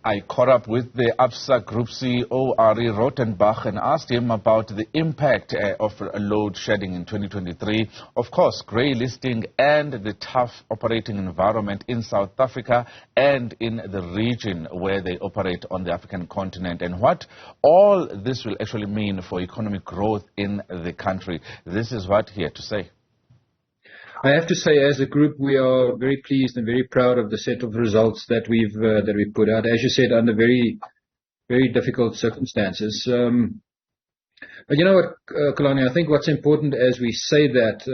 I caught up with the Absa Group CEO, Arrie Rautenbach, and asked him about the impact of load shedding in 2023, of course, grey listing and the tough operating environment in South Africa and in the region where they operate on the African continent, and what all this will actually mean for economic growth in the country. This is what he had to say. I have to say, as a group, we are very pleased and very proud of the set of results that we've put out. As you said, under very, very difficult circumstances. But you know what, Xolani, I think what's important as we say that,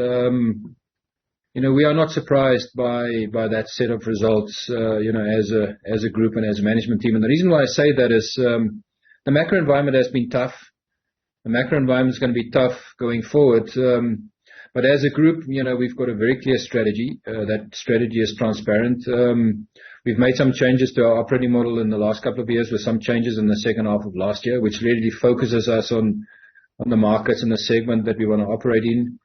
we are not surprised by that set of results, as a group and as a management team. And the reason why I say that is the macro environment has been tough. The macro environment is going to be tough going forward. But as a group, we've got a very clear strategy. That strategy is transparent. We've made some changes to our operating model in the last couple of years, with some changes in the second half of last year, which really focuses us on the markets and the segment that we want to operate in.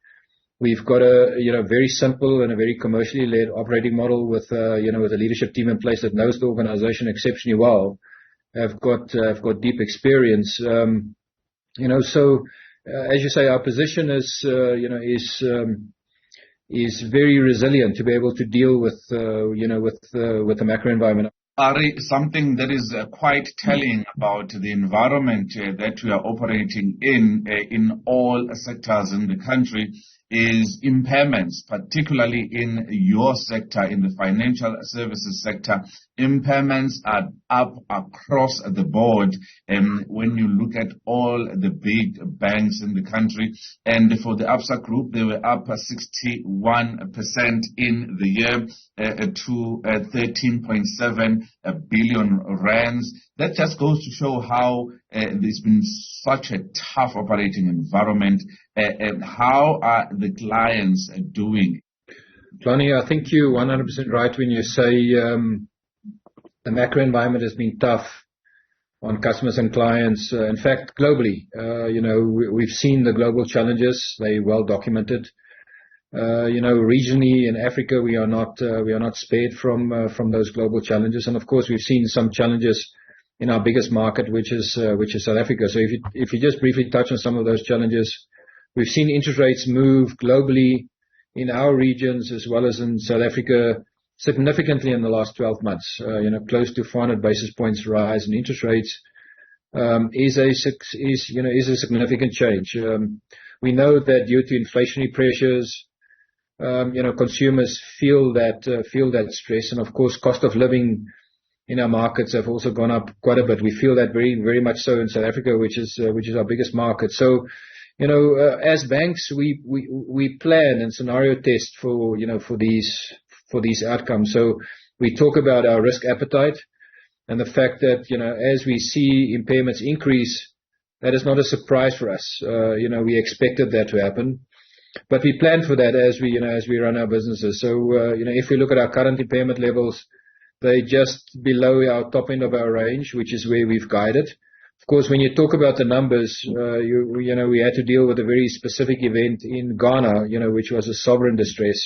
We've got a very simple and a very commercially led operating model with with a leadership team in place that knows the organization exceptionally well. Have got deep experience. So. As you say, our position is very resilient to be able to deal with the macro environment. Arrie, something that is quite telling about the environment that we are operating in all sectors in the country is impairments, particularly in your sector, in the financial services sector. Impairments are up across the board when you look at all the big banks in the country. And for the Absa Group, they were up 61% in the year to 13.7 billion rands. That just goes to show how there's been such a tough operating environment. How are the clients doing? Xolani, I think you're 100% right when you say the macro environment has been tough on customers and clients. In fact, globally, we've seen the global challenges. They're well documented. Regionally in Africa, we are not spared from those global challenges. And of course, we've seen some challenges in our biggest market, which is South Africa. So if you just briefly touch on some of those challenges, we've seen interest rates move globally in our regions as well as in South Africa significantly in the last 12 months. Close to 400 basis points rise in interest rates is a significant change. We know that due to inflationary pressures, consumers feel that stress, and of course, cost of living in our markets have also gone up quite a bit. We feel that very, very much so in South Africa, which is our biggest market. So, as banks, we plan and scenario test for these outcomes. So we talk about our risk appetite and the fact that as we see impairments increase, that is not a surprise for us. We expected that to happen, but we plan for that as we run our businesses. So if we look at our current impairment levels, they're just below our top end of our range, which is where we've guided. Of course, when you talk about the numbers, we had to deal with a very specific event in Ghana, which was a sovereign distress,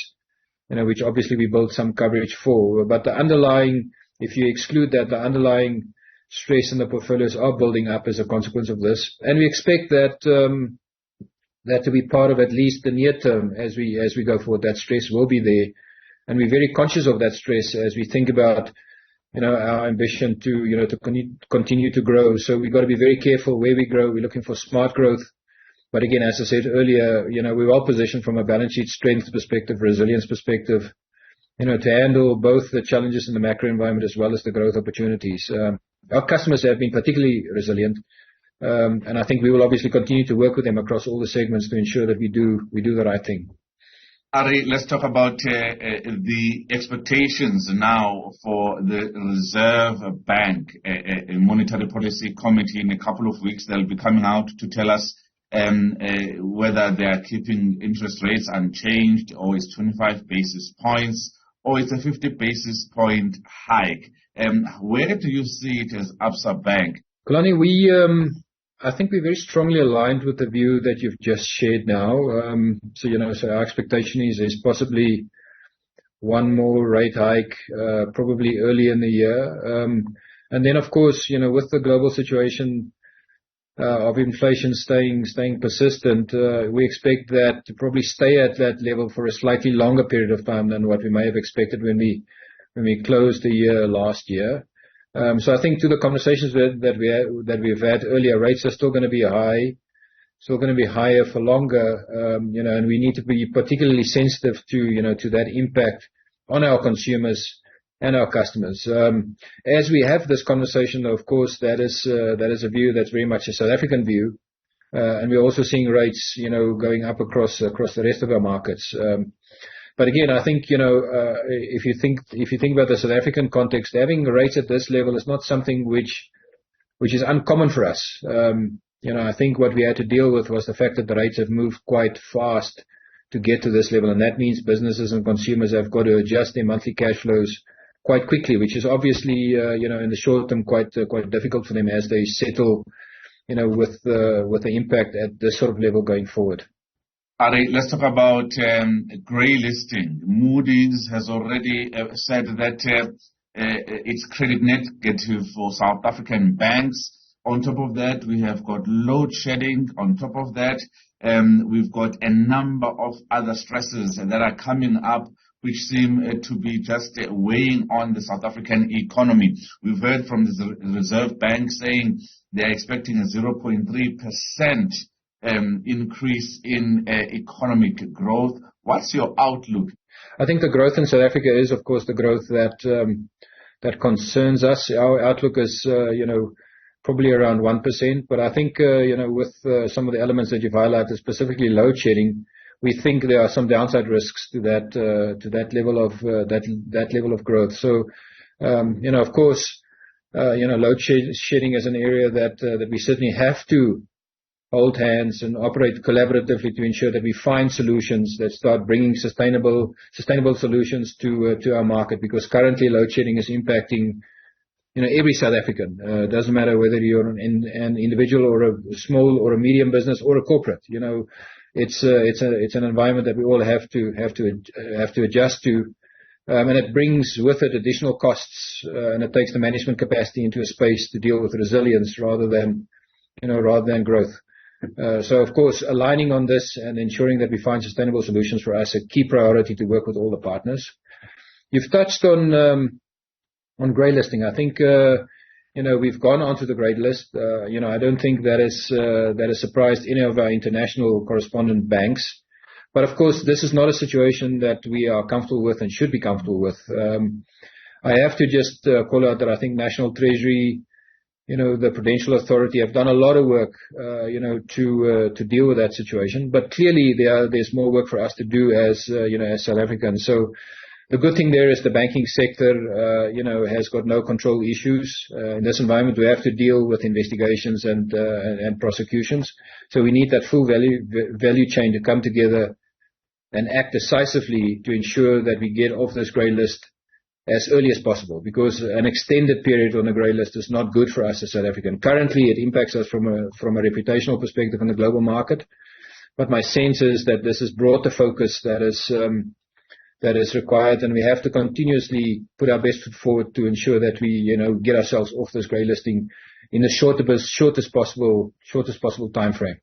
which obviously we built some coverage for. But the underlying, if you exclude that, the underlying stress in the portfolios are building up as a consequence of this, and we expect that to be part of at least the near term as we go forward. That stress will be there. And we're very conscious of that stress as we think about, our ambition to continue to grow. So we've got to be very careful where we grow. We're looking for smart growth. But again, as I said earlier, we're well positioned from a balance sheet strength perspective, resilience perspective, to handle both the challenges in the macro environment as well as the growth opportunities. Our customers have been particularly resilient. And I think we will obviously continue to work with them across all the segments to ensure that we do the right thing. Arrie, let's talk about the expectations now for the Reserve Bank. A monetary policy committee in a couple of weeks, they'll be coming out to tell us whether they are keeping interest rates unchanged, or it's 25 basis points, or it's a 50 basis point hike. Where do you see it as Absa Bank? Xolani, I think we're very strongly aligned with the view that you've just shared now. So our expectation is possibly one more rate hike, probably early in the year. And then, of course, with the global situation of inflation staying persistent, we expect that to probably stay at that level for a slightly longer period of time than what we may have expected when we closed the year last year. So I think to the conversations that we've had earlier, rates are still going to be high, still going to be higher for longer, and we need to be particularly sensitive to that impact on our consumers and our customers. As we have this conversation, of course, that is a view that's very much a South African view, and we're also seeing rates, going up across the rest of our markets. But again, I think, if you think about the South African context, having rates at this level is not something which is uncommon for us. I think what we had to deal with was the fact that the rates have moved quite fast to get to this level, and that means businesses and consumers have got to adjust their monthly cash flows quite quickly, which is obviously, in the short term quite difficult for them as they settle, with the impact at this sort of level going forward. Arrie, let's talk about grey listing. Moody's has already said that it's credit negative for South African banks. On top of that, we have got load shedding. On top of that, we've got a number of other stresses that are coming up, which seem to be just weighing on the South African economy. We've heard from the Reserve Bank saying they're expecting a 0.3% increase in economic growth. What's your outlook? I think the growth in South Africa is, of course, the growth that concerns us. Our outlook is, probably around 1%. But I think, with some of the elements that you've highlighted, specifically load shedding, we think there are some downside risks to that level of growth. So, of course, load shedding is an area that we certainly have to hold hands and operate collaboratively to ensure that we find solutions that start bringing sustainable solutions to our market, because currently load shedding is impacting every South African. It doesn't matter whether you're an individual or a small or a medium business or a corporate. It's an environment that we all have to adjust to, and it brings with it additional costs, and it takes the management capacity into a space to deal with resilience rather than growth. So of course, aligning on this and ensuring that we find sustainable solutions for us, a key priority to work with all the partners. You've touched on grey listing. I think we've gone onto the grey list. I don't think that has surprised any of our international correspondent banks. But of course, this is not a situation that we are comfortable with and should be comfortable with. I have to just call out that I think National Treasury, the Prudential Authority have done a lot of work, to deal with that situation. But clearly, there's more work for us to do as South Africans. So the good thing there is the banking sector, has got no control issues. In this environment, we have to deal with investigations and prosecutions. So we need that full value chain to come together and act decisively to ensure that we get off this grey list as early as possible, because an extended period on the grey list is not good for us as South African. Currently, it impacts us from a reputational perspective in the global market. But my sense is that this has brought the focus that is required, and we have to continuously put our best foot forward to ensure that we, get ourselves off this grey listing in the shortest possible time frame.